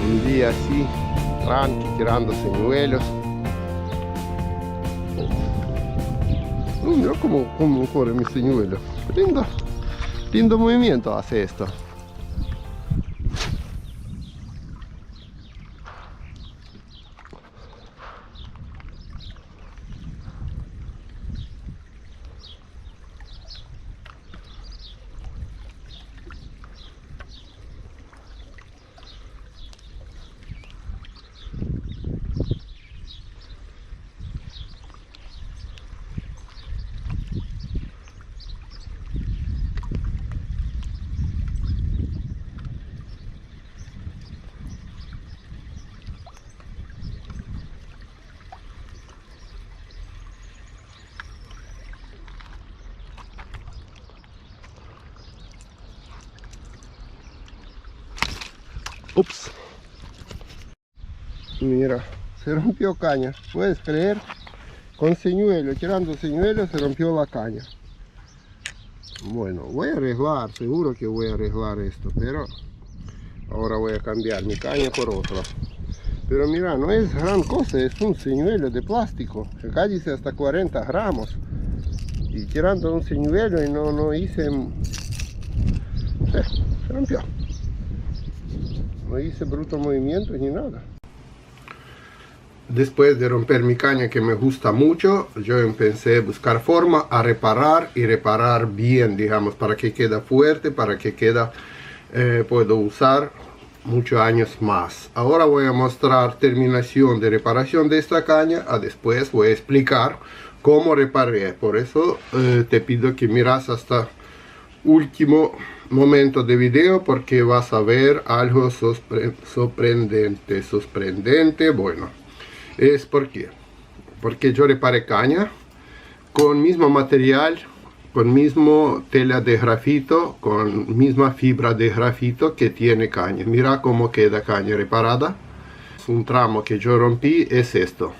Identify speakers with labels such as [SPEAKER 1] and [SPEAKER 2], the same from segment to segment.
[SPEAKER 1] Un día así, tranqui, tirando señuelos. Mira cómo corre mi señuelo. Lindo movimiento hace esto. Ups. Mira, se rompió caña. ¿Puedes creer? Con señuelo, tirando señuelo, se rompió la caña. Bueno, voy a arreglar, seguro que voy a arreglar esto, pero ahora voy a cambiar mi caña por otra. Pero mira, no es gran cosa, es un señuelo de plástico. Acá dice hasta 40 gramos. Y tirando un señuelo y no hice... se rompió. No hice bruto movimiento ni nada. Después de romper mi caña, que me gusta mucho, yo empecé a buscar forma a reparar y reparar bien, digamos, para que quede fuerte, para que puedo usar muchos años más. Ahora voy a mostrar terminación de reparación de esta caña, después voy a explicar cómo reparé. Por eso te pido que miras hasta último momento de video, porque vas a ver algo sorprendente. Bueno, es porque yo reparé caña con mismo material, con mismo tela de grafito, con misma fibra de grafito que tiene caña. Mira cómo queda caña reparada. Un tramo que yo rompí es esto.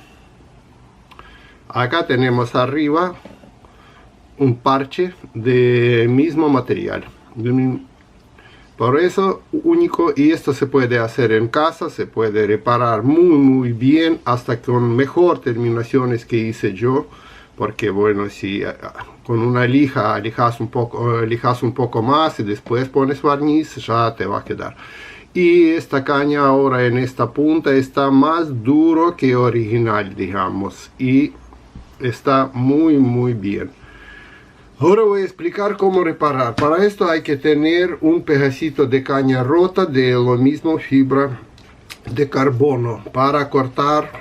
[SPEAKER 1] Acá tenemos arriba un parche de mismo material. Por eso único, y esto se puede hacer en casa, se puede reparar muy bien, hasta con mejor terminaciones que hice yo, porque bueno, si con una lija lijas un poco más y después pones barniz, ya te va a quedar. Y esta caña ahora en esta punta está más duro que original, digamos, y está muy bien. Ahora voy a explicar cómo reparar. Para esto hay que tener un pedacito de caña rota de lo mismo fibra de carbono para cortar.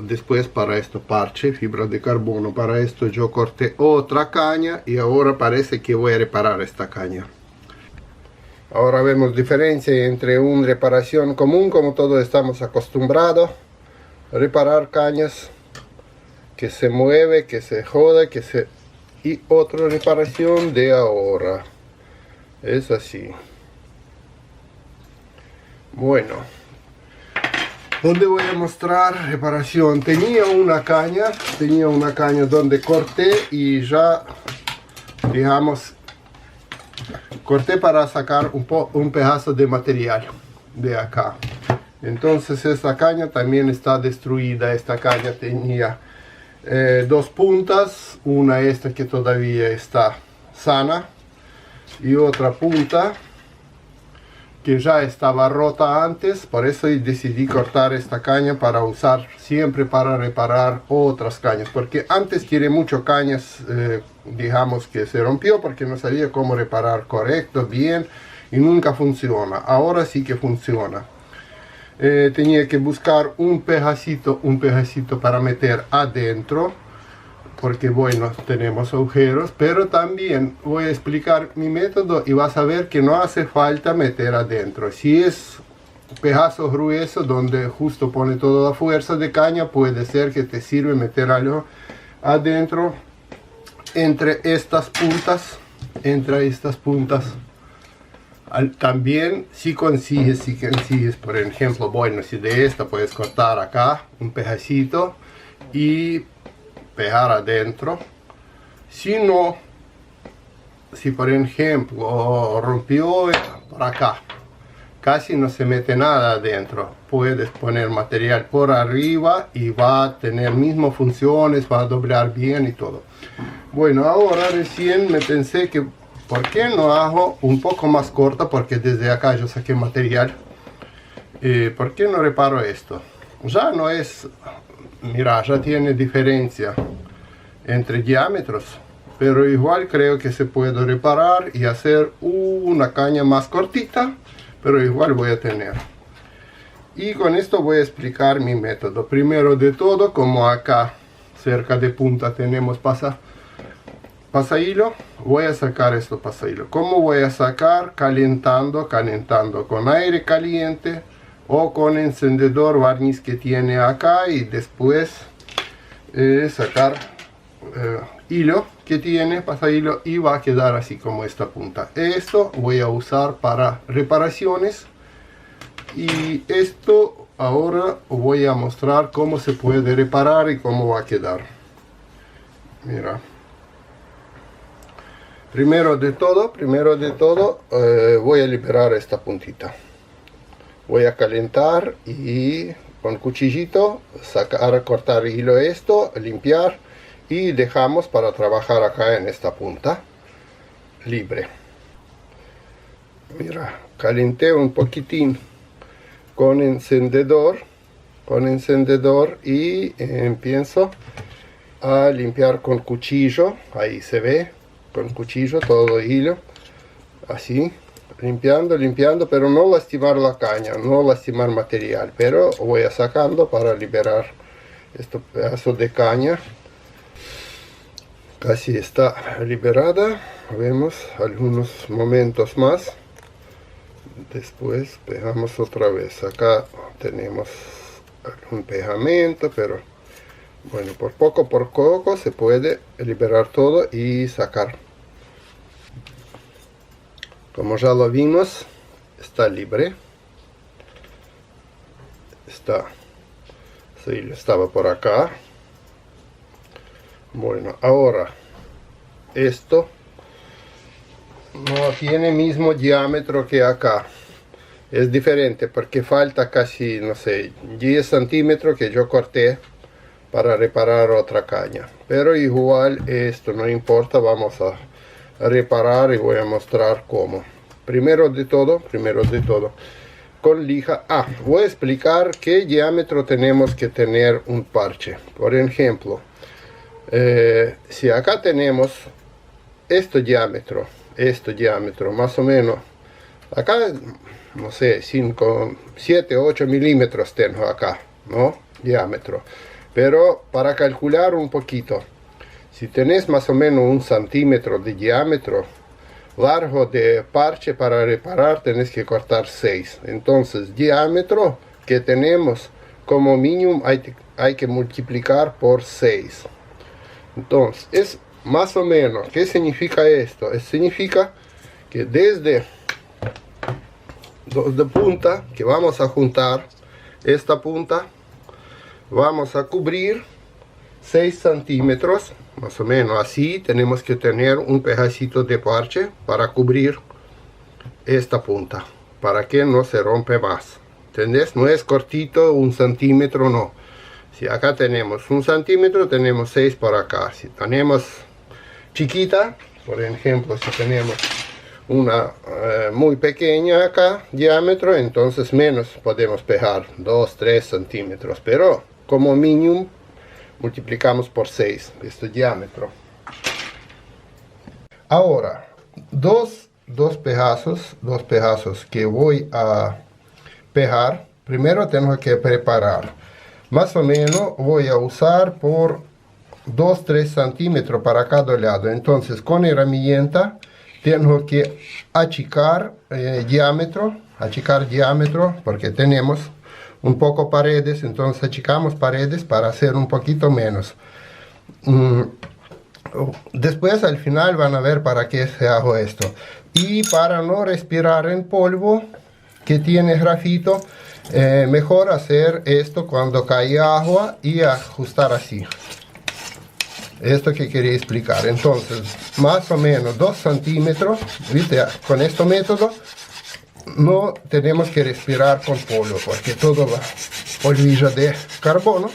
[SPEAKER 1] Después para esto parche, fibra de carbono. Para esto yo corté otra caña y ahora parece que voy a reparar esta caña. Ahora vemos diferencia entre una reparación común, como todos estamos acostumbrados. Reparar cañas que se mueve, que se joda, y otra reparación de ahora. Es así. Bueno, donde voy a mostrar reparación. Tenía una caña donde corté y ya, digamos, corté para sacar un pedazo de material de acá. Entonces esta caña también está destruida. Esta caña tenía dos puntas, una esta que todavía está sana y otra punta que ya estaba rota antes. Por eso decidí cortar esta caña para usar siempre para reparar otras cañas, porque antes tiré mucho cañas, digamos que se rompió porque no sabía cómo reparar correcto, bien, y nunca funciona. Ahora sí que funciona. Tenía que buscar un pedacito para meter adentro, porque bueno, tenemos agujeros, pero también voy a explicar mi método y vas a ver que no hace falta meter adentro. Si es un pedazo grueso donde justo pone toda la fuerza de caña, puede ser que te sirve meter algo adentro entre estas puntas, También si consigues, por ejemplo, bueno, si de esta puedes cortar acá un pedacito y pegar adentro. Si no, si por ejemplo rompió por acá, casi no se mete nada adentro. Puedes poner material por arriba y va a tener mismas funciones, va a doblar bien y todo. Bueno, ahora recién me pensé que ¿por qué no hago un poco más corta? Porque desde acá yo saqué material. ¿Por qué no reparo esto? Ya no es, mira, ya tiene diferencia entre diámetros, pero igual creo que se puede reparar y hacer una caña más cortita, pero igual voy a tener. Y con esto voy a explicar mi método. Primero de todo, como acá cerca de punta tenemos pasahilo, voy a sacar esto pasahilo. ¿Cómo voy a sacar? Calentando con aire caliente o con encendedor barniz que tiene acá, y después sacar hilo que tiene pasahilo, y va a quedar así como esta punta. Esto voy a usar para reparaciones, y esto ahora voy a mostrar cómo se puede reparar y cómo va a quedar. Mira, primero de todo voy a liberar esta puntita. Voy a calentar y con cuchillito sacar, cortar hilo esto, limpiar, y dejamos para trabajar acá en esta punta libre. Mira, calenté un poquitín con encendedor y empiezo a limpiar con cuchillo. Ahí se ve, con cuchillo todo hilo, así, limpiando, pero no lastimar la caña, no lastimar material, pero voy a sacando para liberar este pedazo de caña. Casi está liberada, vemos algunos momentos más, después pegamos otra vez. Acá tenemos algún pegamento, pero bueno, por poco se puede liberar todo y sacar. Como ya lo vimos, está libre. Estaba por acá. Bueno, ahora esto no tiene mismo diámetro que acá. Es diferente porque falta casi, no sé, 10 centímetros que yo corté para reparar otra caña. Pero igual esto no importa, vamos a reparar y voy a mostrar cómo. Primero de todo con lija. Voy a explicar qué diámetro tenemos que tener un parche. Por ejemplo, si acá tenemos este diámetro más o menos, acá no sé, 5, 7, 8 milímetros tengo acá, ¿no? Diámetro. Pero para calcular un poquito, si tenés más o menos 1 centímetro de diámetro largo de parche para reparar, tenés que cortar 6. Entonces, diámetro que tenemos como mínimo hay que multiplicar por 6. Entonces, es más o menos, ¿qué significa esto? Significa que desde de punta, que vamos a juntar esta punta, vamos a cubrir 6 centímetros, más o menos así. Tenemos que tener un pedacito de parche para cubrir esta punta, para que no se rompe más. ¿Entendés? No es cortito, 1 centímetro, no. Si acá tenemos 1 centímetro, tenemos 6 por acá. Si tenemos chiquita, por ejemplo, si tenemos una muy pequeña acá, diámetro, entonces menos podemos pegar, 2, 3 centímetros. Pero como mínimo multiplicamos por 6 este diámetro. Ahora, dos pedazos que voy a pegar. Primero tengo que preparar. Más o menos voy a usar por 2-3 centímetros para cada lado. Entonces con herramienta tengo que achicar diámetro, porque tenemos un poco paredes, entonces achicamos paredes para hacer un poquito menos. Después al final van a ver para qué se hago esto. Y para no respirar en polvo que tiene grafito, mejor hacer esto cuando cae agua y ajustar así. Esto que quería explicar. Entonces, más o menos 2 centímetros, ¿viste? Con este método no tenemos que respirar con polvo, porque todo la polvillo de carbono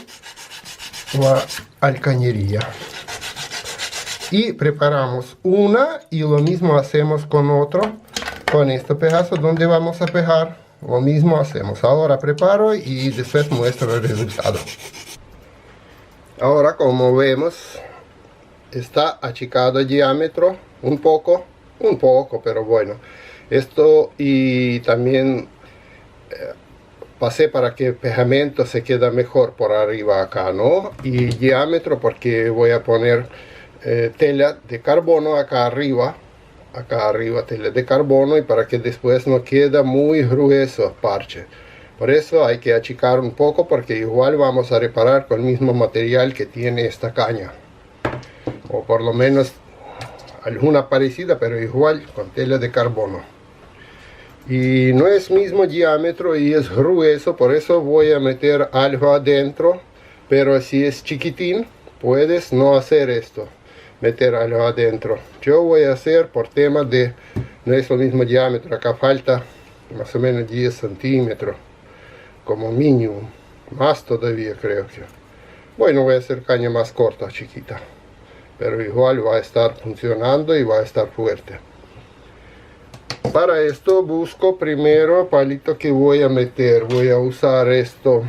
[SPEAKER 1] va a la cañería. Y preparamos una y lo mismo hacemos con otro, con este pedazo donde vamos a pegar, lo mismo hacemos. Ahora preparo y después muestro el resultado. Ahora, como vemos, está achicado el diámetro un poco, pero bueno. Esto, y también pasé para que el pegamento se quede mejor por arriba acá, ¿no? Y diámetro porque voy a poner tela de carbono acá arriba tela de carbono, y para que después no quede muy grueso el parche. Por eso hay que achicar un poco, porque igual vamos a reparar con el mismo material que tiene esta caña, o por lo menos alguna parecida, pero igual con tela de carbono. Y no es mismo diámetro y es grueso, por eso voy a meter algo adentro. Pero si es chiquitín, puedes no hacer esto, meter algo adentro. Yo voy a hacer por tema de, no es lo mismo diámetro, acá falta más o menos 10 centímetros como mínimo, más todavía creo que. Bueno, voy a hacer caña más corta, chiquita, pero igual va a estar funcionando y va a estar fuerte. Para esto busco primero el palito que voy a meter. Voy a usar esto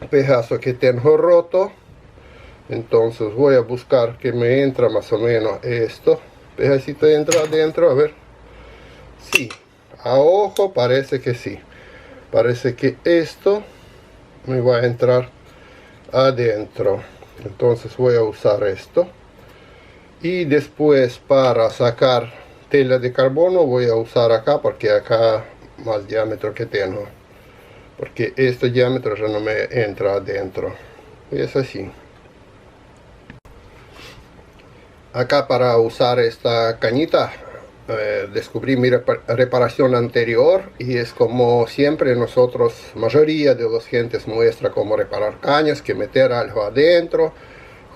[SPEAKER 1] pedazo que tengo roto, entonces voy a buscar que me entra más o menos esto pedacito, entra adentro, a ver. Sí, a ojo parece que sí, parece que esto me va a entrar adentro, entonces voy a usar esto. Y después, para sacar tela de carbono, voy a usar acá, porque acá más diámetro que tengo, porque este diámetro ya no me entra adentro. Y es así. Acá, para usar esta cañita, descubrí mi reparación anterior, y es como siempre nosotros, mayoría de las gentes muestra cómo reparar cañas, que meter algo adentro,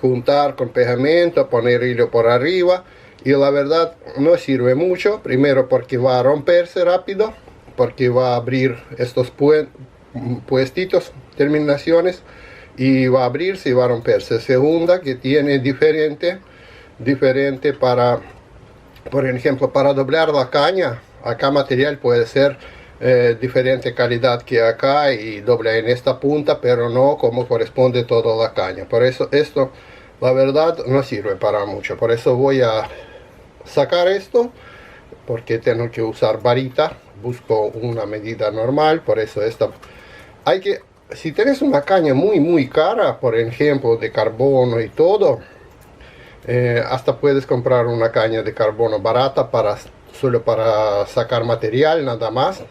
[SPEAKER 1] juntar con pegamento, poner hilo por arriba. Y la verdad no sirve mucho, primero porque va a romperse rápido, porque va a abrir estos puestitos, terminaciones, y va a abrirse y va a romperse. Segunda, que tiene diferente para, por ejemplo, para doblar la caña, acá material puede ser diferente calidad que acá, y dobla en esta punta, pero no como corresponde toda la caña. Por eso esto, la verdad, no sirve para mucho. Por eso voy a sacar esto, porque tengo que usar varita, busco una medida normal. Por eso esta hay que, si tienes una caña muy cara, por ejemplo de carbono y todo, hasta puedes comprar una caña de carbono barata solo para sacar material nada más,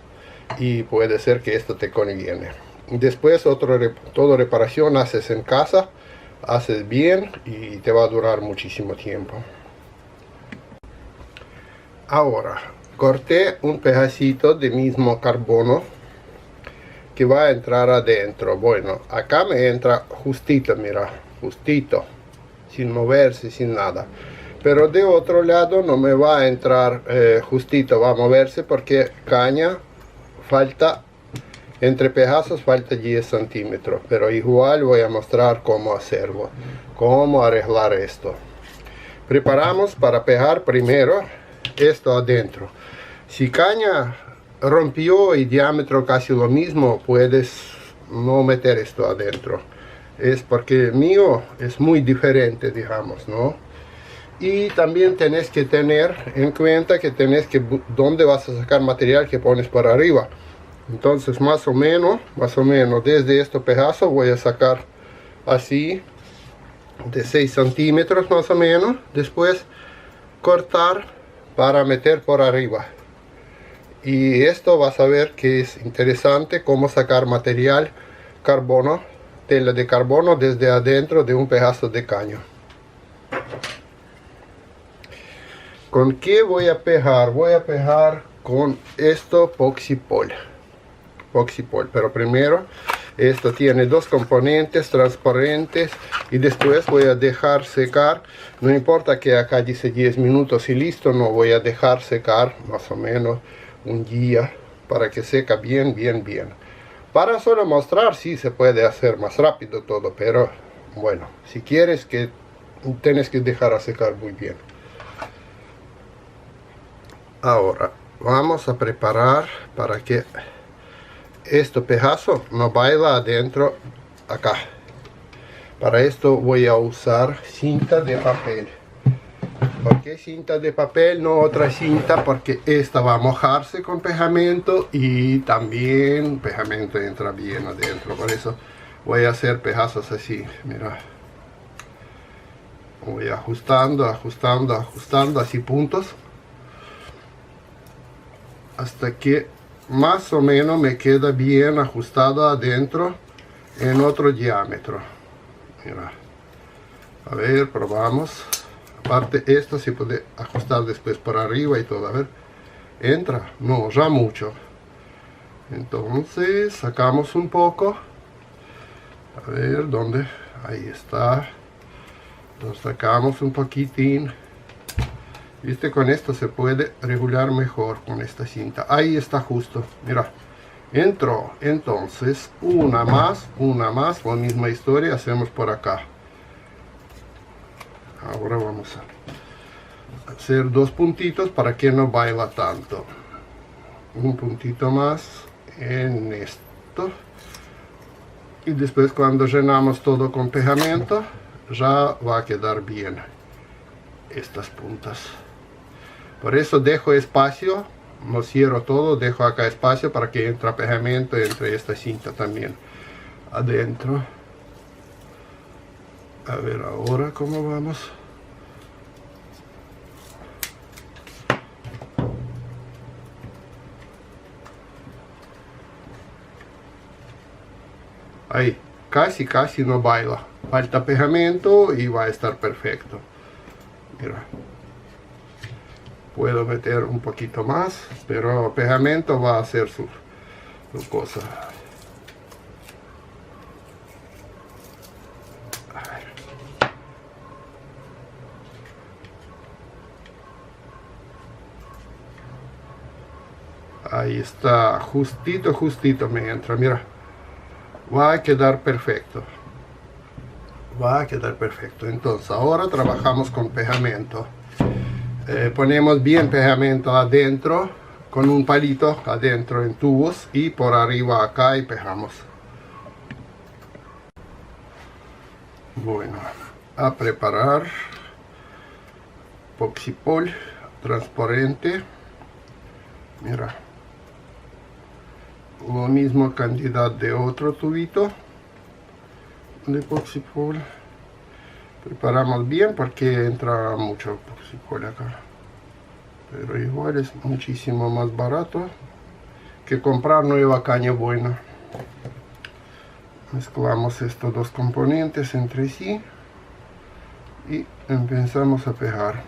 [SPEAKER 1] y puede ser que esto te conviene. Después toda reparación haces en casa, haces bien y te va a durar muchísimo tiempo. Ahora corté un pedacito de mismo carbono que va a entrar adentro. Bueno, acá me entra justito, mira, justito, sin moverse, sin nada. Pero de otro lado no me va a entrar justito, va a moverse, porque caña falta, entre pedazos falta 10 centímetros. Pero igual voy a mostrar cómo hacerlo, cómo arreglar esto. Preparamos para pegar primero esto adentro. Si caña rompió y diámetro casi lo mismo, puedes no meter esto adentro. Es porque el mío es muy diferente, digamos, ¿no? Y también tenés que tener en cuenta que tenés que dónde vas a sacar material que pones por arriba. Entonces más o menos desde este pedazo voy a sacar así de 6 centímetros más o menos. Después cortar para meter por arriba. Y esto vas a ver que es interesante, cómo sacar material carbono, tela de carbono desde adentro de un pedazo de caña. ¿Con qué voy a pegar? Voy a pegar con esto Poxipol, pero primero esto tiene dos componentes transparentes, y después voy a dejar secar. No importa que acá dice 10 minutos y listo, no, voy a dejar secar más o menos un día, para que seca bien. Para solo mostrar, sí se puede hacer más rápido todo, pero bueno, si quieres que tienes que dejar a secar muy bien. Ahora vamos a preparar para que este pedazo no vaya adentro acá. Para esto voy a usar cinta de papel. ¿Por qué cinta de papel, no otra cinta? Porque esta va a mojarse con pegamento y también pegamento entra bien adentro. Por eso voy a hacer pedazos así, mira. Voy ajustando, así puntos. Hasta que más o menos me queda bien ajustado adentro en otro diámetro. Mira. A ver, probamos. Aparte esto se puede ajustar después por arriba y todo. A ver, entra, no, ya mucho. Entonces sacamos un poco. A ver, ¿dónde? Ahí está. Lo sacamos un poquitín. Viste, con esto se puede regular mejor con esta cinta. Ahí está justo, mira. Entró. Entonces una más, la misma historia hacemos por acá. Ahora vamos a hacer dos puntitos para que no baila tanto. Un puntito más en esto. Y después cuando llenamos todo con pegamento, ya va a quedar bien estas puntas. Por eso dejo espacio, no cierro todo, dejo acá espacio para que entre pegamento entre esta cinta también adentro. A ver ahora cómo vamos. Ahí, casi no baila. Falta pegamento y va a estar perfecto. Mira. Puedo meter un poquito más, pero pegamento va a hacer su cosa. Ahí está, justito me entra, mira. Va a quedar perfecto. Entonces ahora trabajamos con pegamento. Ponemos bien pegamento adentro, con un palito adentro en tubos y por arriba acá y pegamos. Bueno, a preparar Poxipol transparente. Mira. La misma cantidad de otro tubito de Poxipol. Preparamos bien porque entra mucho Poxipol acá, pero igual es muchísimo más barato que comprar nueva caña buena. Mezclamos estos dos componentes entre sí y empezamos a pegar.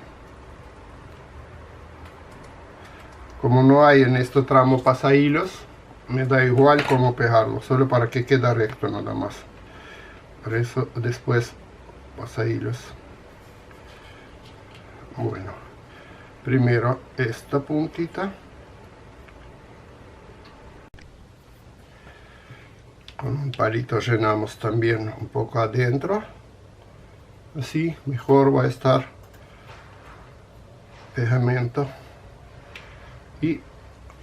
[SPEAKER 1] Como no hay en este tramo pasahilos, me da igual cómo pegarlo, solo para que quede recto nada más. Por eso después pasahilos. Bueno, primero esta puntita. Con un palito llenamos también un poco adentro. Así mejor va a estar pegamento y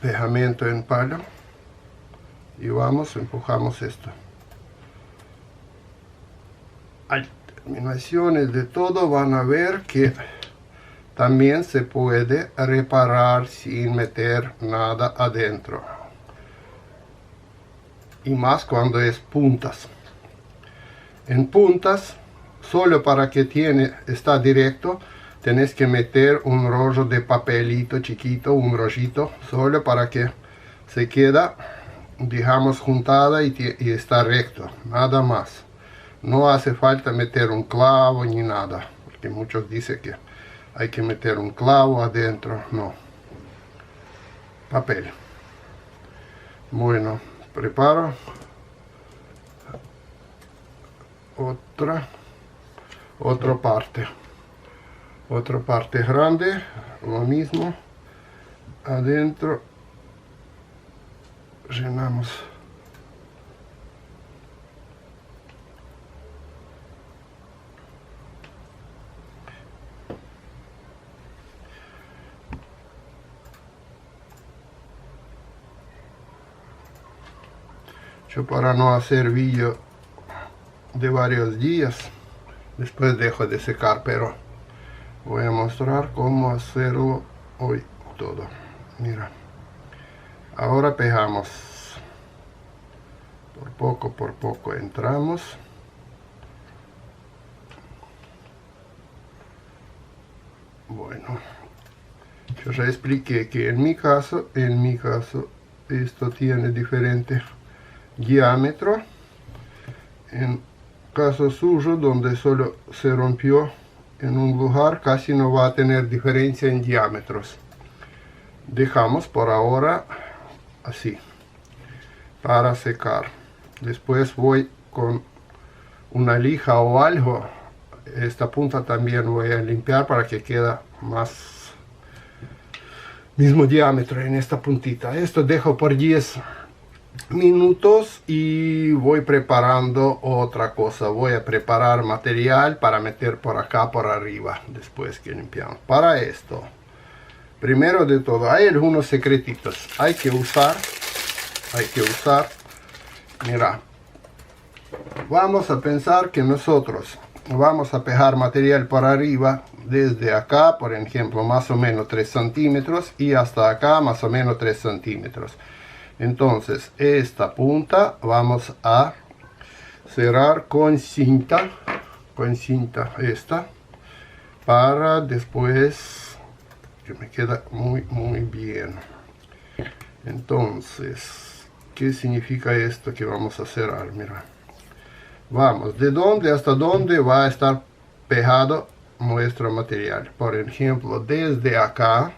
[SPEAKER 1] pegamento en palo. Y vamos, empujamos esto. Hay terminaciones de todo, van a ver que también se puede reparar sin meter nada adentro. Y más cuando es puntas. En puntas, solo para que está directo, tenés que meter un rollo de papelito chiquito, un rollito, solo para que se queda, digamos, juntada y está recto, nada más. No hace falta meter un clavo ni nada, porque muchos dicen que hay que meter un clavo adentro. No, papel. Bueno, preparo otra parte grande, lo mismo adentro llenamos. Yo, para no hacer vídeo de varios días, después dejo de secar, pero voy a mostrar cómo hacerlo hoy todo. Mira, ahora pegamos por poco entramos. Bueno, yo ya expliqué que en mi caso esto tiene diferente diámetro. En caso suyo, donde solo se rompió en un lugar, casi no va a tener diferencia en diámetros. Dejamos por ahora así para secar. Después voy con una lija o algo, esta punta también voy a limpiar para que quede más mismo diámetro en esta puntita. Esto dejo por 10 minutos y voy preparando otra cosa. Voy a preparar material para meter por acá por arriba después que limpiamos. Para esto, primero de todo, hay algunos secretitos. Hay que usar, mira, vamos a pensar que nosotros vamos a pegar material por arriba desde acá, por ejemplo, más o menos 3 centímetros y hasta acá más o menos 3 centímetros. Entonces esta punta vamos a cerrar con cinta esta, para después que me queda muy bien. Entonces, ¿qué significa esto que vamos a cerrar? Mira, vamos de dónde hasta dónde va a estar pegado nuestro material. Por ejemplo, desde acá,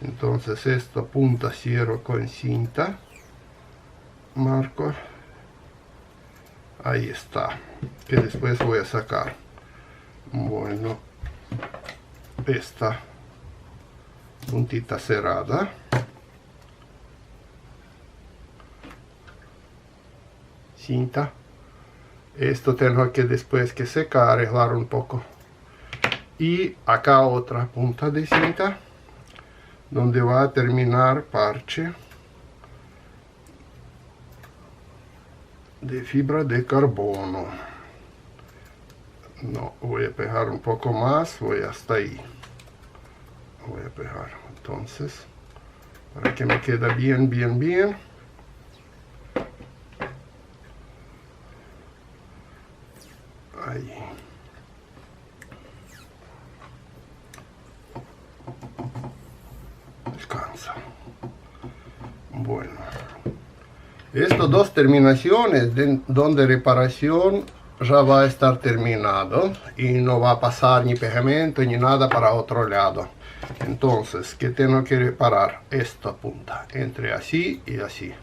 [SPEAKER 1] entonces esta punta cierro con cinta, marco, ahí está, que después voy a sacar. Bueno, esta puntita cerrada, cinta, esto tengo que después que secar, arreglar un poco, y acá otra punta de cinta donde va a terminar parche de fibra de carbono. No, voy a pegar un poco más, voy hasta ahí, voy a pegar, entonces, para que me quede bien. Ahí. Descansa. Bueno, estas dos terminaciones donde reparación ya va a estar terminado y no va a pasar ni pegamento ni nada para otro lado. Entonces, ¿qué tengo que reparar? Esta punta, entre así y así,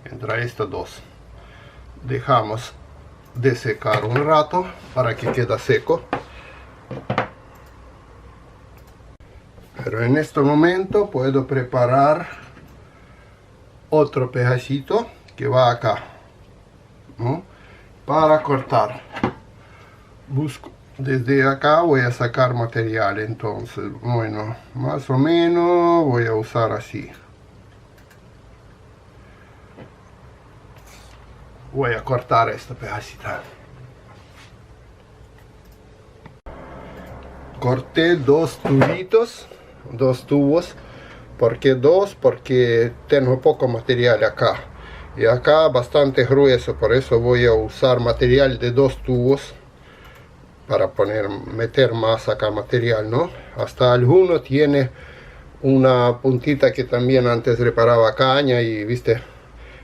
[SPEAKER 1] entre estas dos. Dejamos de secar un rato para que quede seco. Pero en este momento puedo preparar otro pedacito que va acá, ¿no? Para cortar. Busco desde acá, voy a sacar material. Entonces, bueno, más o menos voy a usar así. Voy a cortar esta pedacita. Corté dos tubos. ¿Por qué dos? Porque tengo poco material acá y acá bastante grueso, por eso voy a usar material de 2 tubos para meter más acá material, ¿no? Hasta alguno tiene una puntita que también antes reparaba caña y, viste,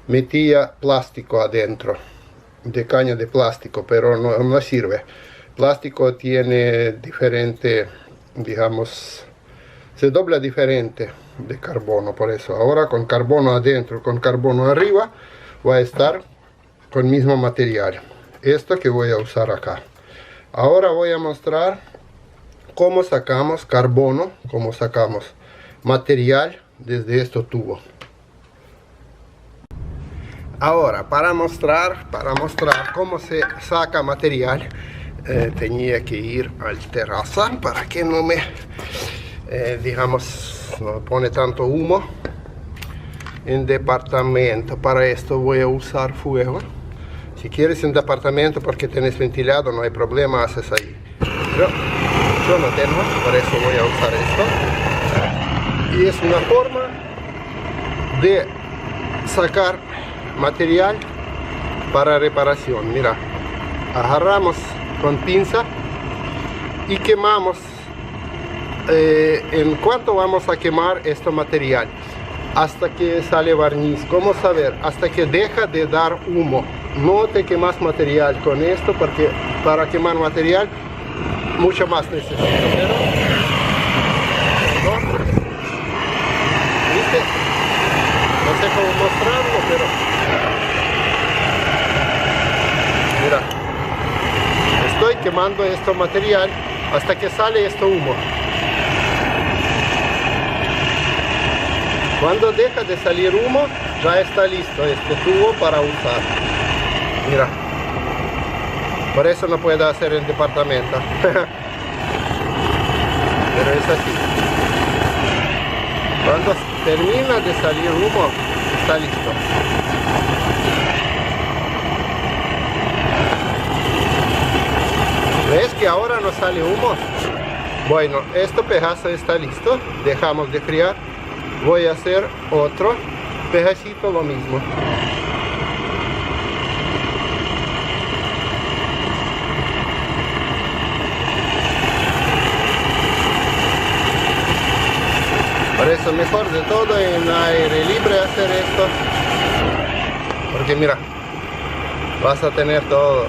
[SPEAKER 1] metía plástico adentro, de caña de plástico, pero no sirve. Plástico tiene diferente, digamos, se dobla diferente de carbono, por eso ahora con carbono adentro, con carbono arriba, va a estar con el mismo material. Esto que voy a usar acá. Ahora voy a mostrar cómo sacamos carbono, cómo sacamos material desde este tubo. Ahora, para mostrar cómo se saca material, tenía que ir al terraza para que no me, digamos, no pone tanto humo en departamento. Para esto voy a usar fuego. Si quieres en departamento porque tienes ventilado, no hay problema, haces ahí. Pero yo no tengo, por eso voy a usar esto. Y es una forma de sacar material para reparación. Mira, agarramos con pinza y quemamos. ¿En cuánto vamos a quemar este material? Hasta que sale barniz. ¿Cómo saber? Hasta que deja de dar humo. No te quemas material con esto porque para quemar material mucho más necesito. Pero, ¿no? ¿Viste? No sé cómo mostrarlo, pero mira, estoy quemando este material hasta que sale este humo. Cuando deja de salir humo, ya está listo este tubo para usar. Mira, por eso no puedo hacer en departamento. Pero es así. Cuando termina de salir humo, está listo. ¿Ves que ahora no sale humo? Bueno, este pedazo está listo. Dejamos de enfriar. Voy a hacer otro pedacito, lo mismo. Por eso mejor de todo en aire libre hacer esto, porque mira, vas a tener todo.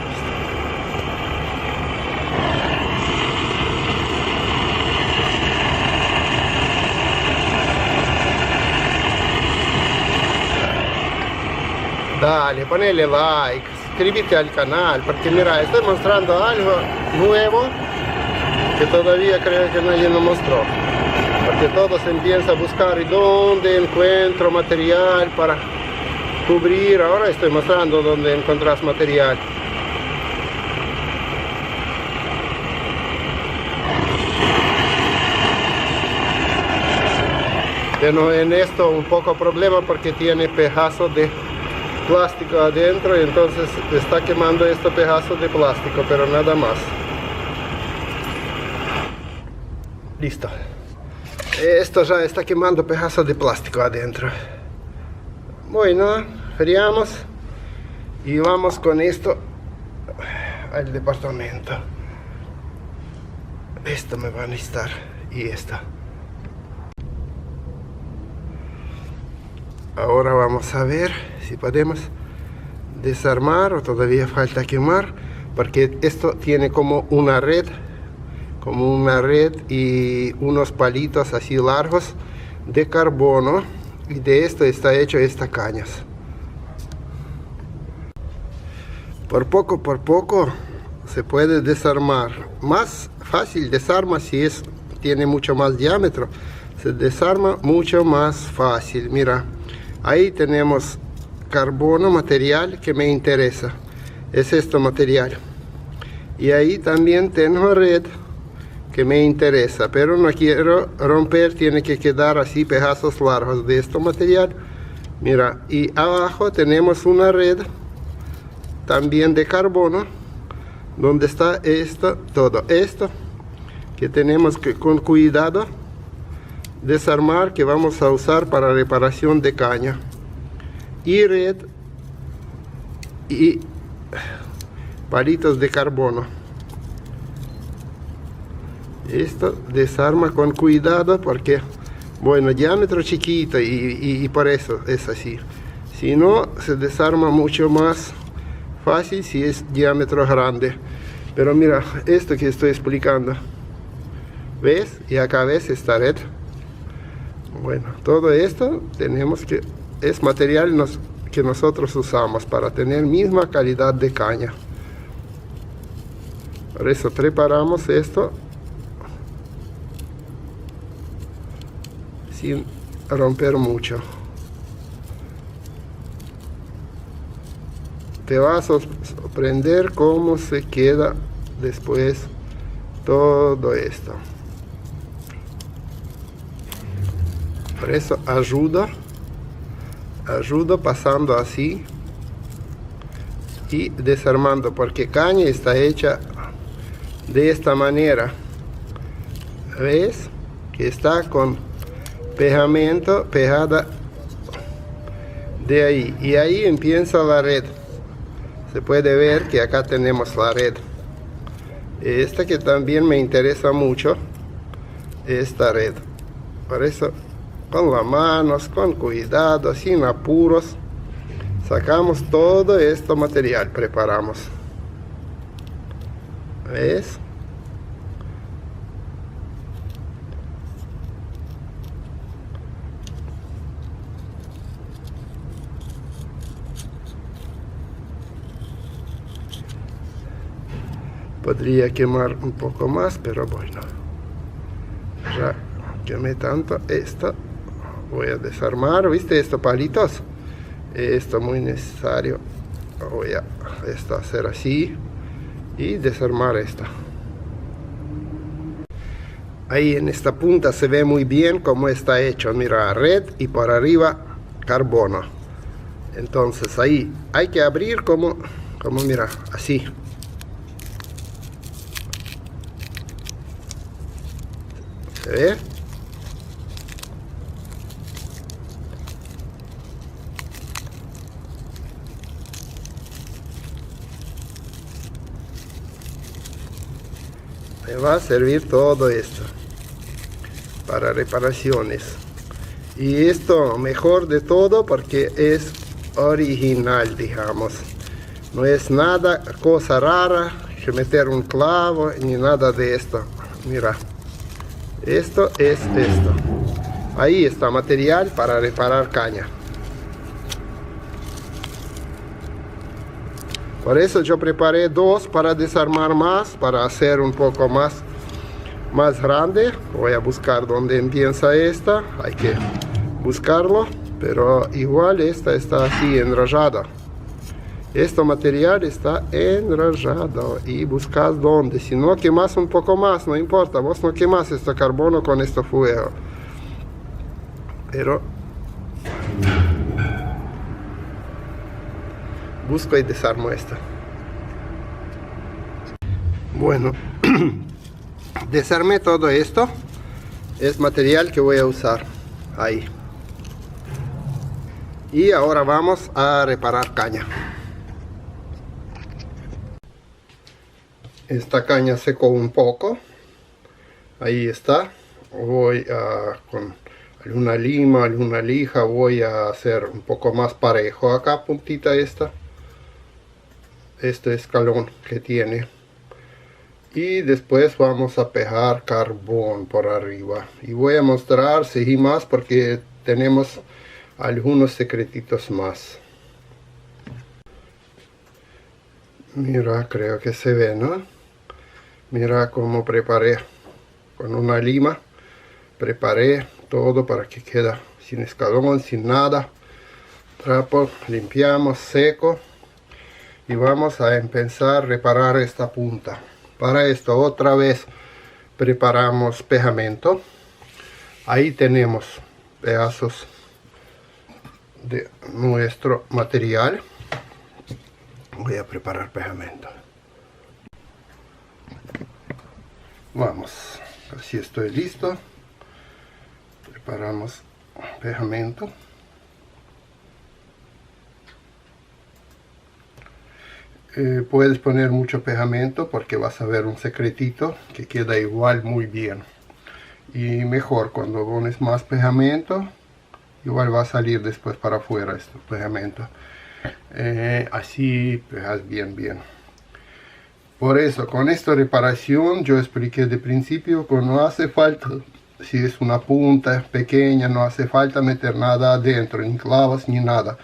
[SPEAKER 1] Dale, ponele like, suscríbete al canal, porque mira, estoy mostrando algo nuevo que todavía creo que nadie nos mostró. Porque todos empiezan a buscar dónde encuentro material para cubrir. Ahora estoy mostrando dónde encontrás material. Pero en esto un poco problema porque tiene pedazos de plástico adentro y entonces está quemando este pedazo de plástico, pero nada más. Listo. Esto ya está quemando pedazos de plástico adentro. Bueno, friamos y vamos con esto al departamento. Esto me va a necesitar y esto. Ahora vamos a ver si podemos desarmar o todavía falta quemar, porque esto tiene como una red y unos palitos así largos de carbono, y de esto está hecho estas cañas. Por poco se puede desarmar. Más fácil desarma si tiene mucho más diámetro, se desarma mucho más fácil. Mira, ahí tenemos carbono, material que me interesa, es este material, y ahí también tengo red que me interesa, pero no quiero romper, tiene que quedar así pedazos largos de este material. Mira, y abajo tenemos una red también de carbono, donde está esto, todo esto que tenemos que con cuidado desarmar, que vamos a usar para reparación de caña, y red y palitos de carbono. Esto desarma con cuidado porque, bueno, diámetro chiquito y por eso es así. Si no, se desarma mucho más fácil si es diámetro grande. Pero mira, esto que estoy explicando, ¿ves? Y acá ves esta red. Bueno, todo esto tenemos que, es material que nosotros usamos para tener misma calidad de caña. Por eso preparamos esto sin romper mucho. Te vas a sorprender cómo se queda después todo esto. Por eso ayudo pasando así y desarmando, porque caña está hecha de esta manera. ¿Ves? Que está con pegamento pegada de ahí, y ahí empieza la red. Se puede ver que acá tenemos la red. Esta que también me interesa mucho, esta red. Por eso, con las manos, con cuidado, sin apuros, sacamos todo este material, preparamos. ¿Ves? Podría quemar un poco más, pero bueno, ya quemé tanto esto. Voy a desarmar, ¿viste estos palitos? Esto es muy necesario. Voy a hacer así y desarmar esto. Ahí en esta punta se ve muy bien cómo está hecho. Mira, red y por arriba carbono. Entonces ahí hay que abrir como mira, así. ¿Se ve? Me va a servir todo esto para reparaciones. Y esto mejor de todo porque es original, digamos. No es nada cosa rara que meter un clavo ni nada de esto. Mira. Esto es esto. Ahí está material para reparar caña. Por eso yo preparé dos para desarmar más, para hacer un poco más grande. Voy a buscar dónde empieza esta. Hay que buscarlo, pero igual esta está así enrollada. Este material está enrollado y buscas dónde. Si no quemas un poco más, no importa. Vos no quemas este carbono con este fuego. Pero busco y desarmo esto. Bueno, desarmé todo esto. Es material que voy a usar ahí. Y ahora vamos a reparar caña. Esta caña secó un poco. Ahí está. Voy a, con alguna lima, alguna lija, voy a hacer un poco más parejo acá, puntita esta. Este escalón que tiene. Y después vamos a pegar carbón por arriba. Y voy a mostrar, seguí más porque tenemos algunos secretitos más. Mira, creo que se ve, ¿no? Mira cómo preparé con una lima. Preparé todo para que quede sin escalón, sin nada. Trapo, limpiamos, seco. Y vamos a empezar a reparar esta punta. Para esto otra vez preparamos pegamento. Ahí tenemos pedazos de nuestro material. Voy a preparar pegamento. Vamos, así estoy listo. Preparamos pegamento. Puedes poner mucho pegamento porque vas a ver un secretito que queda igual muy bien. Y mejor cuando pones más pegamento, igual va a salir después para afuera este pegamento. Así pegas bien. Por eso, con esta reparación, yo expliqué de principio que no hace falta, si es una punta pequeña, no hace falta meter nada adentro, ni clavos ni nada.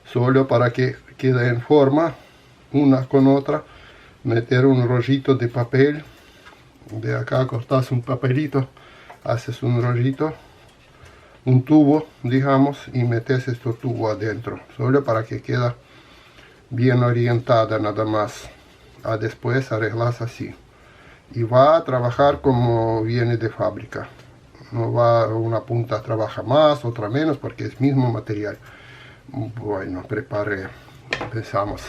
[SPEAKER 1] Solo para que quede en forma, una con otra, meter un rollito de papel. De acá cortas un papelito, haces un rollito un tubo, digamos, y metes este tubo adentro, solo para que quede bien orientada nada más. Después arreglas así y va a trabajar como viene de fábrica. No va una punta trabaja más, otra menos, porque es mismo material. Bueno, preparé, empezamos.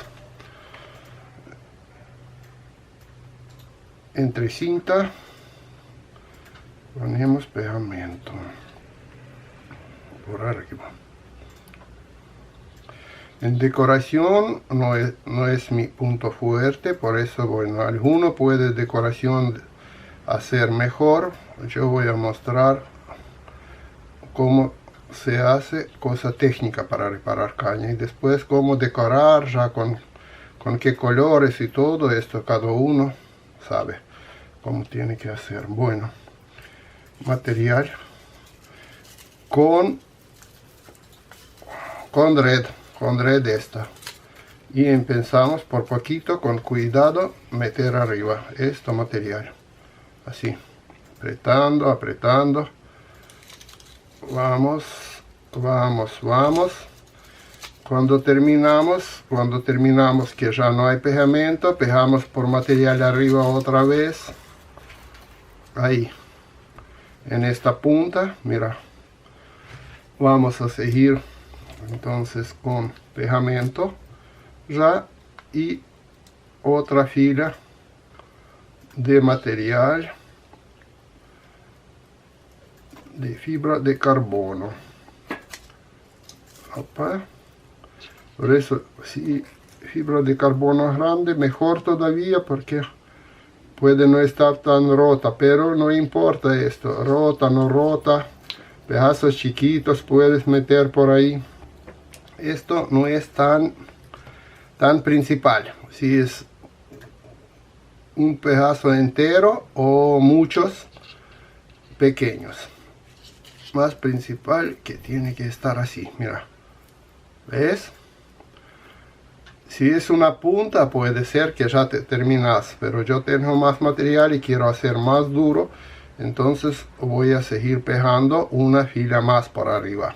[SPEAKER 1] Entre cinta ponemos pegamento por arriba. En decoración no es mi punto fuerte, por eso, bueno, alguno puede decoración hacer mejor. Yo voy a mostrar cómo se hace cosa técnica para reparar caña y después cómo decorar ya con qué colores y todo esto, cada uno sabe cómo tiene que hacer. Bueno, material con red esta, y empezamos por poquito, con cuidado, meter arriba este material, así, apretando, vamos. Cuando terminamos que ya no hay pegamento, pegamos por material arriba otra vez, ahí, en esta punta, mira, vamos a seguir entonces con pegamento ya, y otra fila de material de fibra de carbono. Opa. Por eso, si fibra de carbono grande, mejor todavía, porque puede no estar tan rota, pero no importa esto, rota, no rota, pedazos chiquitos puedes meter por ahí. Esto no es tan principal, si es un pedazo entero o muchos pequeños. Más principal que tiene que estar así, mira, ¿ves? Si es una punta puede ser que ya te terminas, pero yo tengo más material y quiero hacer más duro, entonces voy a seguir pegando una fila más por arriba.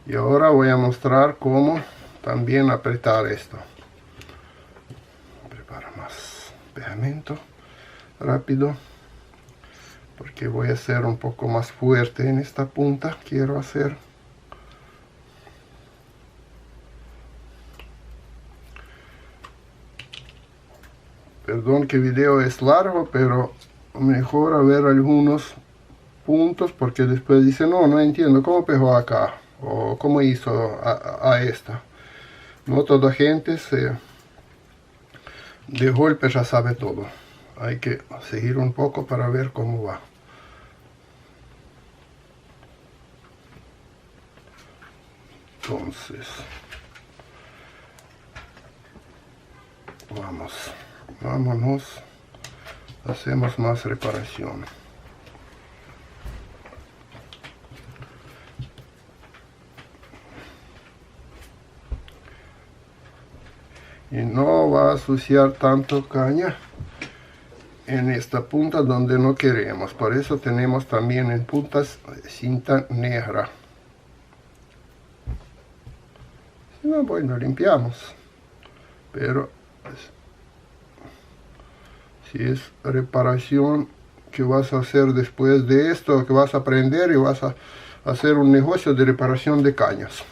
[SPEAKER 1] Y ahora voy a mostrar cómo también apretar esto. Preparo más pegamento rápido, porque voy a hacer un poco más fuerte en esta punta, quiero hacer. Perdón que el video es largo, pero mejor a ver algunos puntos, porque después dice, no entiendo cómo pegó acá, o cómo hizo a esta. No toda gente de golpe ya sabe todo. Hay que seguir un poco para ver cómo va. Entonces, vámonos, hacemos más reparación. Y no va a asociar tanto caña en esta punta donde no queremos, por eso tenemos también en puntas cinta negra. Si no, bueno, limpiamos, pero si es reparación que vas a hacer después de esto, que vas a aprender y vas a hacer un negocio de reparación de cañas.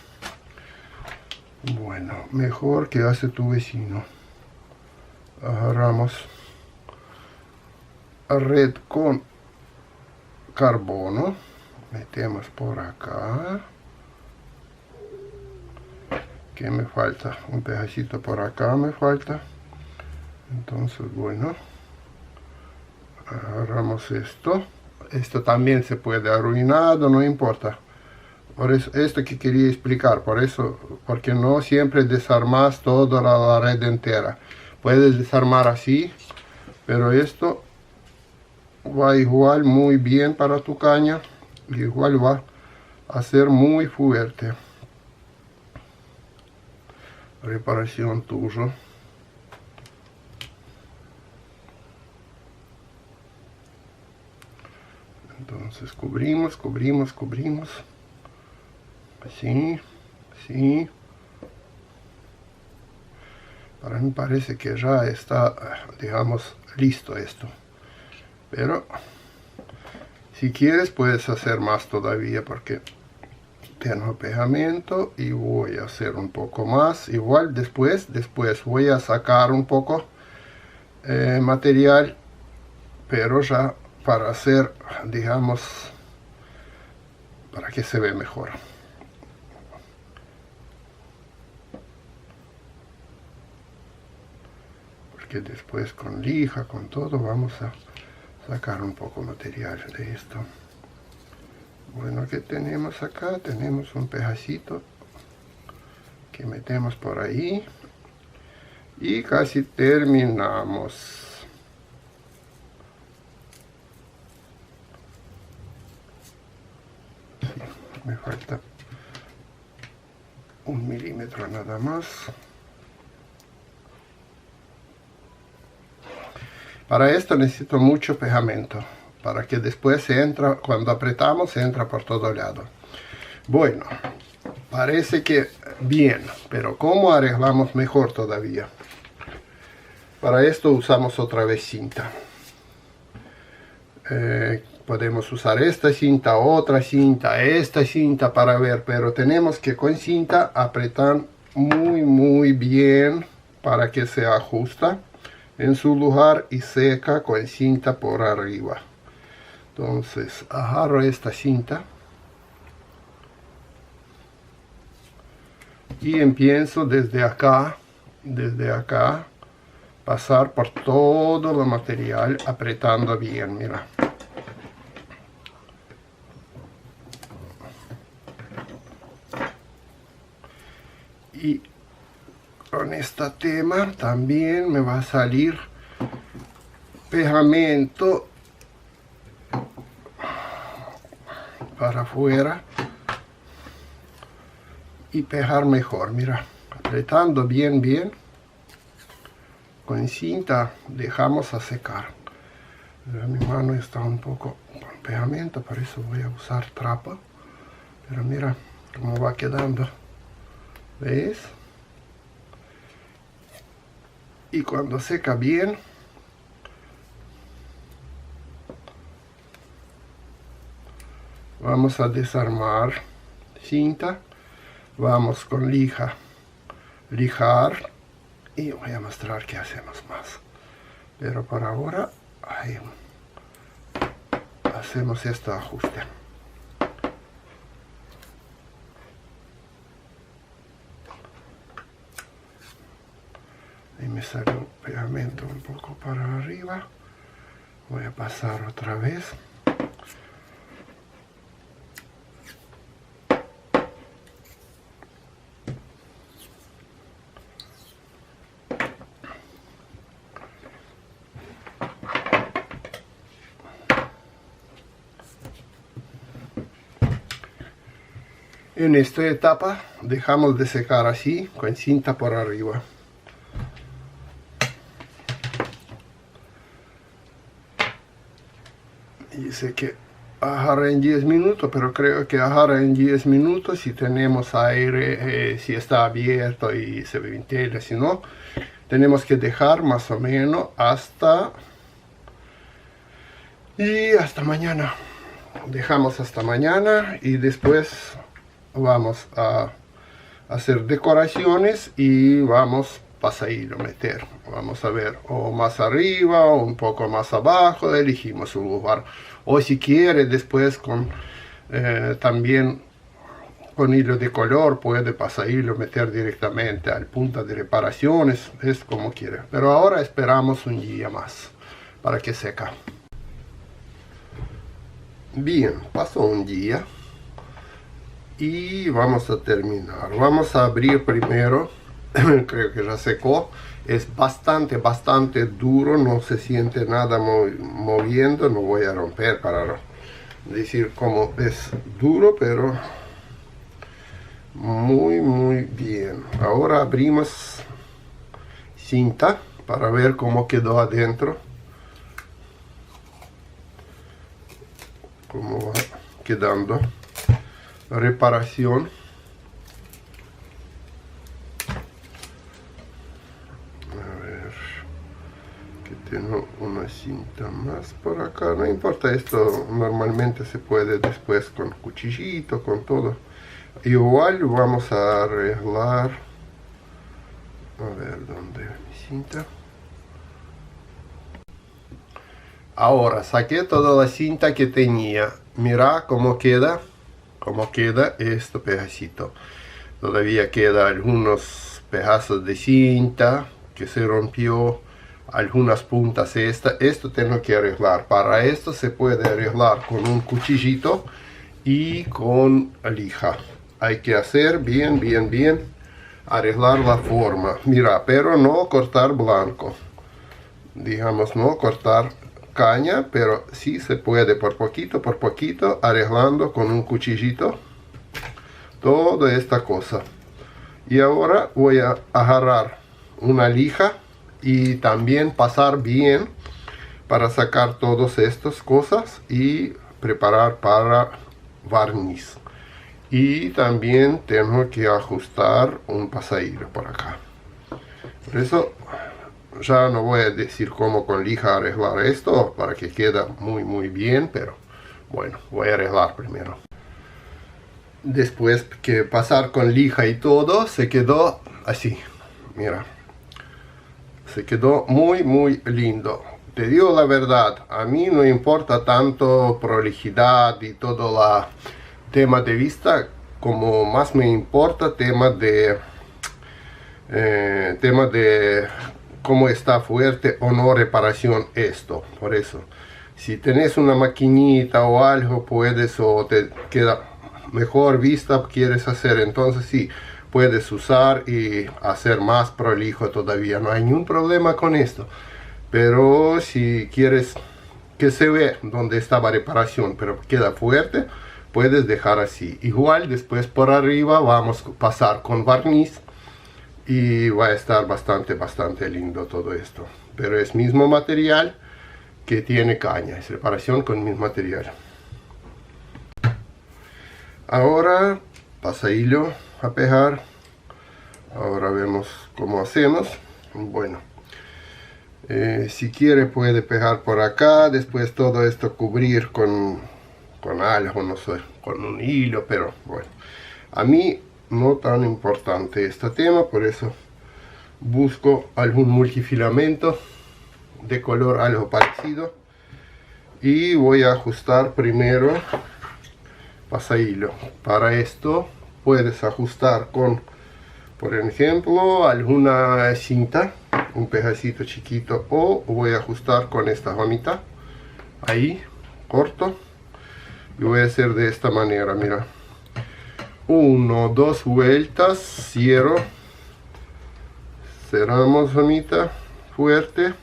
[SPEAKER 1] Bueno, mejor que hace tu vecino. Agarramos red con carbono, metemos por acá. Que me falta un pedacito por acá, me falta. Entonces, bueno, agarramos esto también se puede arruinado, no importa. Por eso, esto que quería explicar, por eso, porque no siempre desarmas toda la red entera. Puedes desarmar así, pero esto va igual muy bien para tu caña, igual va a ser muy fuerte. Reparación tuyo. Entonces cubrimos. así, así. Para mí parece que ya está, digamos, listo esto. Pero si quieres puedes hacer más todavía porque tengo pegamento y voy a hacer un poco más. Igual después voy a sacar un poco material, pero ya para hacer, digamos, para que se vea mejor. Porque después con lija, con todo, vamos a sacar un poco material de esto. Bueno, ¿qué tenemos acá? Tenemos un pedacito que metemos por ahí y casi terminamos. Sí, me falta 1 milímetro nada más. Para esto necesito mucho pegamento, para que después se entra, cuando apretamos, se entra por todo lado. Bueno, parece que bien, pero ¿cómo arreglamos mejor todavía? Para esto usamos otra vez cinta. Podemos usar esta cinta, otra cinta, esta cinta para ver, pero tenemos que con cinta apretar muy bien para que se ajuste en su lugar y seca con cinta por arriba. Entonces agarro esta cinta y empiezo desde acá pasar por todo el material apretando bien, mira. Y con esta tema también me va a salir pegamento para afuera y pegar mejor, mira, apretando bien con cinta dejamos a secar. Mi mano está un poco con pegamento, por eso voy a usar trapo, pero mira cómo va quedando, ¿ves? Y cuando seca bien, vamos a desarmar cinta, vamos con lija, lijar y voy a mostrar qué hacemos más. Pero por ahora ahí, hacemos este ajuste. Y me salió pegamento un poco para arriba, voy a pasar otra vez. En esta etapa dejamos de secar así con cinta por arriba. Dice que agarra en 10 minutos, pero creo que agarra en 10 minutos si tenemos aire, si está abierto y se ventila. Si no, tenemos que dejar más o menos hasta mañana. Dejamos hasta mañana y después vamos a hacer decoraciones y vamos a meter. Vamos a ver, o más arriba o un poco más abajo, elegimos un lugar. O si quiere después con también con hilo de color puede pasarlo, meter directamente al punto de reparaciones, es como quiere. Pero ahora esperamos un día más para que seca. Bien, pasó un día y vamos a terminar. Vamos a abrir primero. Creo que ya secó. Es bastante duro, no se siente nada moviendo. No voy a romper para decir cómo es duro, pero muy bien. Ahora abrimos cinta para ver cómo quedó adentro, cómo va quedando. Reparación Tengo una cinta más por acá, no importa, esto normalmente se puede después con cuchillito, con todo. Igual vamos a arreglar, a ver dónde es mi cinta. Ahora saqué toda la cinta que tenía, mira cómo queda este pedacito. Todavía queda algunos pedazos de cinta que se rompió, algunas puntas. Esto tengo que arreglar. Para esto se puede arreglar con un cuchillito y con lija. Hay que hacer bien, arreglar la forma. Mira, pero no cortar blanco. Digamos, no cortar caña, pero sí se puede por poquito, arreglando con un cuchillito toda esta cosa. Y ahora voy a agarrar una lija y también pasar bien para sacar todas estas cosas y preparar para barniz. Y también tengo que ajustar un pasadillo por acá. Por eso ya no voy a decir cómo con lija arreglar esto para que quede muy bien, pero bueno, voy a arreglar primero. Después que pasar con lija y todo, se quedó así, mira, se quedó muy lindo. Te digo la verdad, a mí no importa tanto prolijidad y todo el tema de vista, como más me importa tema de cómo está fuerte o no reparación esto. Por eso, si tenés una maquinita o algo, puedes, o te queda mejor vista quieres hacer, entonces sí, puedes usar y hacer más prolijo todavía, no hay ningún problema con esto. Pero si quieres que se ve donde estaba reparación pero queda fuerte, puedes dejar así. Igual después por arriba vamos a pasar con barniz y va a estar bastante lindo todo esto, pero es mismo material que tiene caña, es reparación con el mismo material. Ahora pasadillo a pegar. Ahora vemos cómo hacemos. Bueno, si quiere puede pegar por acá, después todo esto cubrir con algo, no sé, con un hilo, pero bueno, a mí no tan importante este tema, por eso busco algún multifilamento de color algo parecido y voy a ajustar primero pasadillo. Para esto puedes ajustar con, por ejemplo, alguna cinta, un pedacito chiquito, o voy a ajustar con esta gomita, ahí, corto, y voy a hacer de esta manera, mira, 1, 2 vueltas, cierro, cerramos gomita, fuerte,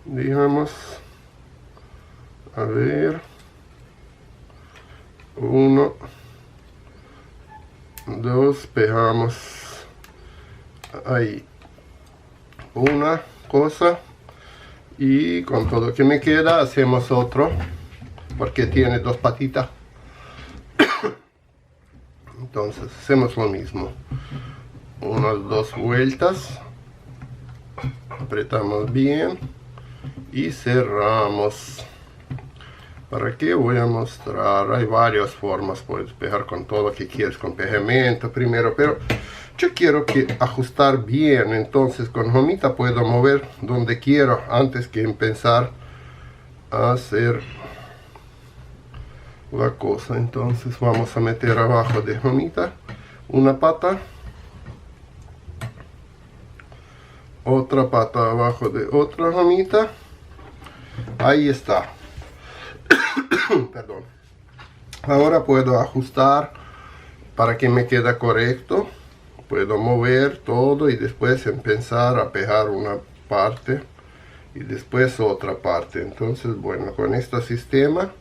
[SPEAKER 1] digamos, a ver, 1, 2, pegamos ahí una cosa y con todo lo que me queda hacemos otro porque tiene dos patitas. Entonces hacemos lo mismo, unas 2 vueltas, apretamos bien y cerramos. ¿Para qué voy a mostrar? Hay varias formas, puedes pegar con todo lo que quieres, con pegamento primero, pero yo quiero que ajustar bien, entonces con gomita puedo mover donde quiero antes que empezar a hacer la cosa. Entonces vamos a meter abajo de gomita una pata, otra pata abajo de otra gomita, ahí está. Perdón. Ahora puedo ajustar para que me quede correcto, puedo mover todo y después empezar a pegar una parte y después otra parte. Entonces bueno, con este sistema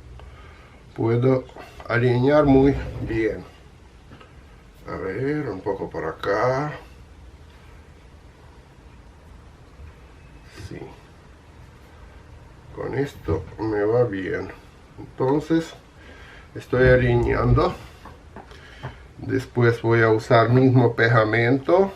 [SPEAKER 1] puedo alinear muy bien. A ver, un poco por acá, sí, con esto me va bien. Entonces estoy alineando, después voy a usar mismo pegamento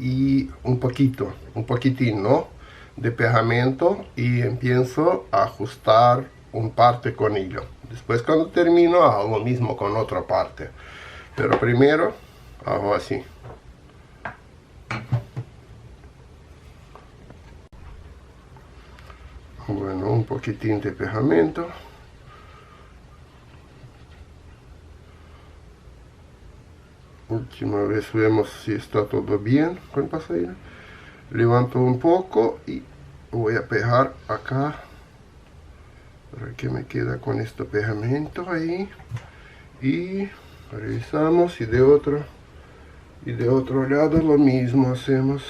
[SPEAKER 1] y un poquitín, ¿no? de pegamento y empiezo a ajustar un parte con hilo. Después cuando termino hago lo mismo con otra parte, pero primero hago así. Bueno, un poquitín de pegamento. Última vez vemos si está todo bien con pasadilla. Levanto un poco y voy a pegar acá para que me quede con este pegamento ahí, y revisamos, y de otro lado lo mismo hacemos.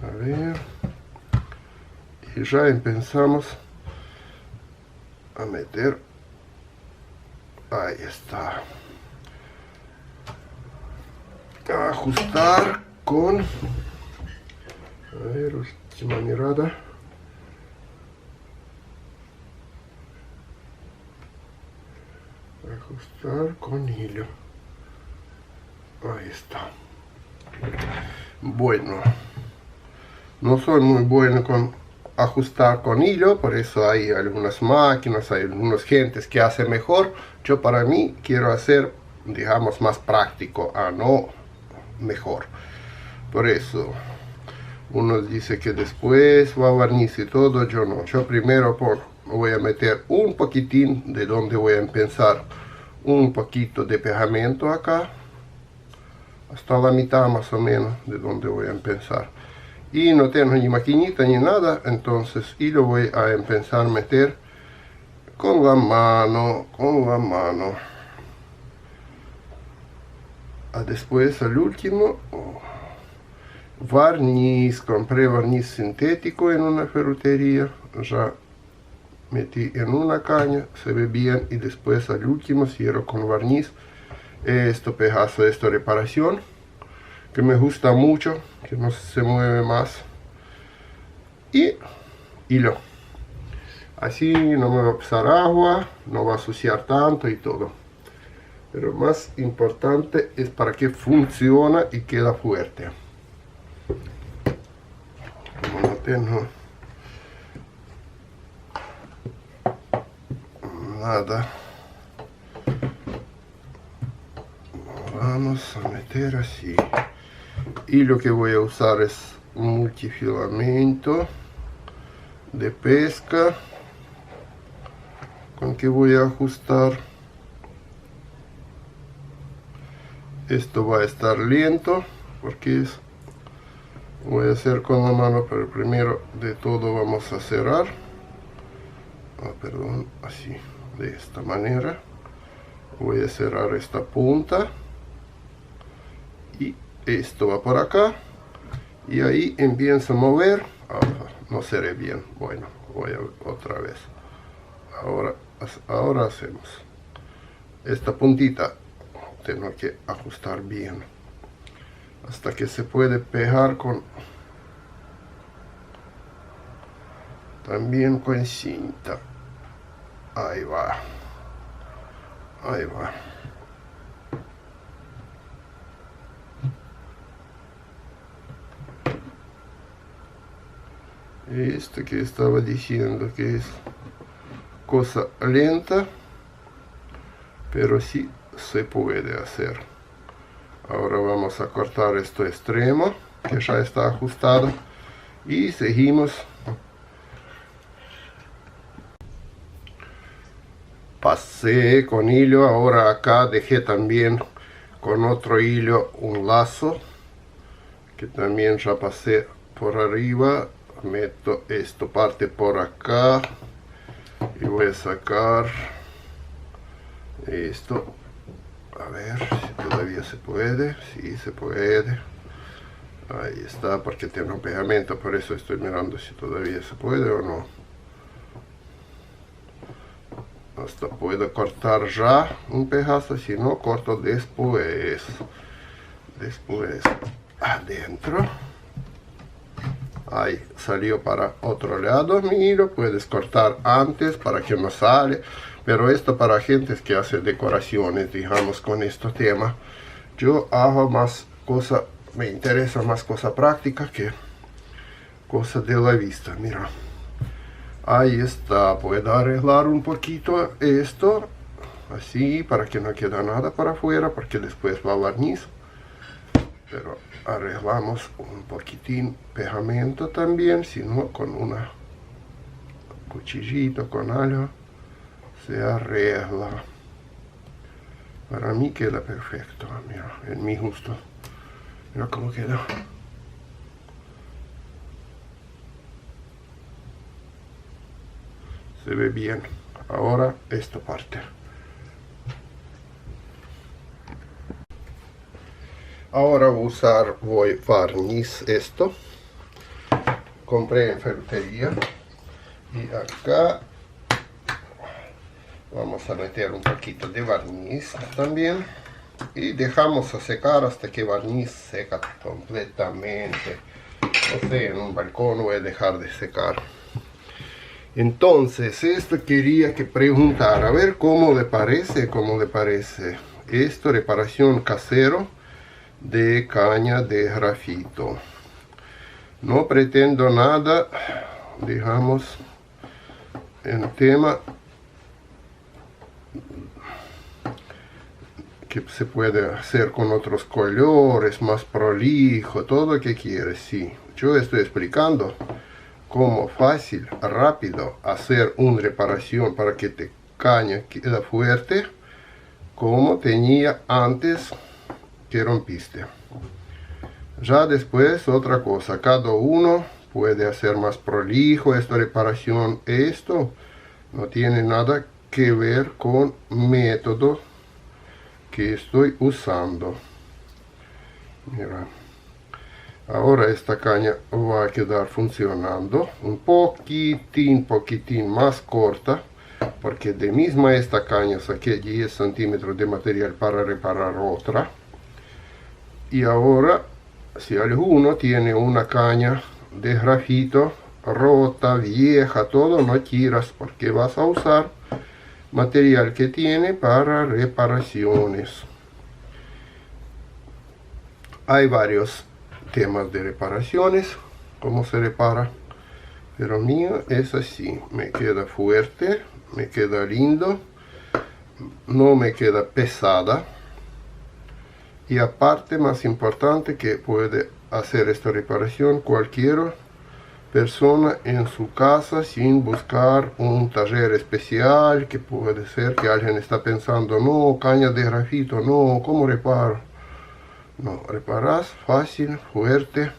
[SPEAKER 1] A ver, y ya empezamos a meter, ahí está, a ajustar con, a ver, última mirada, ajustar con hilo, ahí está. Bueno, no soy muy bueno con ajustar con hilo, por eso hay algunas máquinas, hay algunas gentes que hacen mejor. Yo para mí quiero hacer, digamos, más práctico, a no mejor. Por eso uno dice que después va a barniz y todo, yo no. Yo primero voy a meter un poquitín de donde voy a empezar, un poquito de pegamento acá, hasta la mitad más o menos de donde voy a empezar. Y no tengo ni maquinita ni nada, entonces, y lo voy a empezar a meter con la mano, después al último, barniz. Compré barniz sintético en una ferretería, ya metí en una caña, se ve bien, y después al último cierro con barniz. Este pedazo de esta reparación que me gusta mucho, que no se mueve más, y hilo. Así no me va a pasar agua, no va a ensuciar tanto y todo. Pero más importante es para que funcione y queda fuerte. Como no tengo nada, vamos a meter así. Y lo que voy a usar es un multifilamento de pesca, con que voy a ajustar. Esto va a estar lento porque voy a hacer con la mano, pero primero de todo vamos a cerrar, perdón, así, de esta manera. Voy a cerrar esta punta y esto va por acá, y ahí empiezo a mover. No se ve bien, bueno, voy a otra vez. Ahora hacemos esta puntita, tengo que ajustar bien hasta que se puede pegar con, también con cinta. Ahí va, ahí va. Esto que estaba diciendo que es cosa lenta, pero sí se puede hacer. Ahora vamos a cortar este extremo que ya está ajustado y seguimos. Pasé con hilo, ahora acá dejé también con otro hilo un lazo que también ya pasé por arriba. Meto esta parte por acá y voy a sacar esto, a ver si todavía se puede. Sí, se puede. Ahí está, porque tiene un pegamento, por eso estoy mirando si todavía se puede o no. Hasta puedo cortar ya un pedazo, si no corto después adentro. Ahí salió para otro lado mi hilo. Puedes cortar antes para que no sale, pero esto para gentes que hace decoraciones, digamos, con este tema. Yo hago más cosa, me interesa más cosa práctica, que cosa de la vista. Mira, ahí está. Puedo arreglar un poquito esto así para que no quede nada para afuera, porque después va barniz. Pero arreglamos un poquitín pegamento también, si no con una cuchillito, con algo se arregla. Para mí queda perfecto, mira, en mi gusto. Mira cómo queda. Se ve bien. Ahora esta parte. Ahora voy barniz esto. Compré en ferretería. Y acá vamos a meter un poquito de barniz también. Y dejamos a secar hasta que el barniz seca completamente. No sé, en un balcón voy a dejar de secar. Entonces, esto quería que preguntar, a ver cómo le parece, Esto, reparación casero de caña de grafito. No pretendo nada, digamos, en tema que se puede hacer con otros colores, más prolijo, todo lo que quieres, sí. Yo estoy explicando cómo fácil, rápido hacer una reparación para que tu caña quede fuerte, como tenía antes que rompiste. Ya después otra cosa, cada uno puede hacer más prolijo esta reparación. Esto no tiene nada que ver con método que estoy usando. Mira, ahora esta caña va a quedar funcionando un poquitín más corta, porque de misma esta caña saqué 10 centímetros de material para reparar otra. Y ahora, si alguno tiene una caña de grafito rota, vieja, todo, no tiras, porque vas a usar material que tiene para reparaciones. Hay varios temas de reparaciones, cómo se repara, pero mío es así, me queda fuerte, me queda lindo, no me queda pesada. Y aparte, más importante, que puede hacer esta reparación cualquier persona en su casa sin buscar un taller especial, que puede ser que alguien está pensando, no, caña de grafito, no, ¿cómo reparo? No, reparas fácil, fuerte.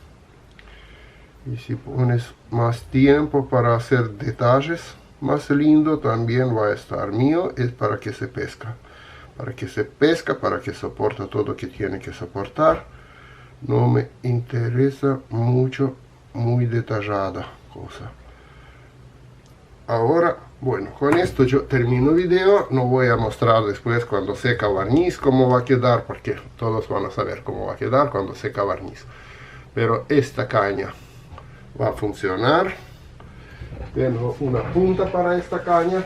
[SPEAKER 1] Y si pones más tiempo para hacer detalles más lindo, también va a estar. Mío es para que se pesca. Para que soporta todo lo que tiene que soportar. No me interesa mucho, muy detallada cosa. Ahora, bueno, con esto yo termino el video. No voy a mostrar después cuando seca barniz cómo va a quedar, porque todos van a saber cómo va a quedar cuando seca barniz. Pero esta caña va a funcionar. Tengo una punta para esta caña.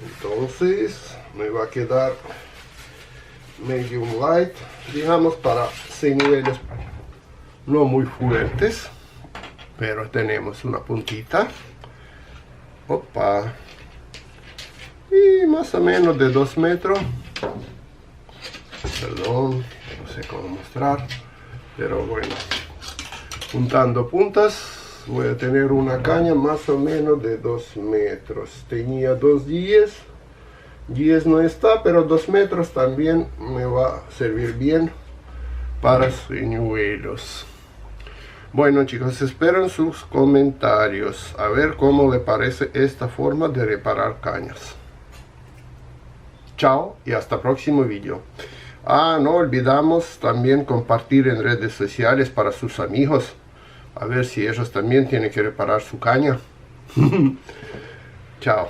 [SPEAKER 1] Entonces me va a quedar medium light, digamos, para señuelos no muy fuertes, pero tenemos una puntita. Opa, y más o menos de 2 metros. Perdón, no sé cómo mostrar, pero bueno, juntando puntas voy a tener una caña más o menos de 2 metros. Tenía 2,10, 10 no está, pero 2 metros también me va a servir bien para señuelos. Bueno, chicos, espero sus comentarios, a ver cómo le parece esta forma de reparar cañas. Chao y hasta el próximo video. No olvidamos también compartir en redes sociales para sus amigos, a ver si ellos también tienen que reparar su caña. Chao.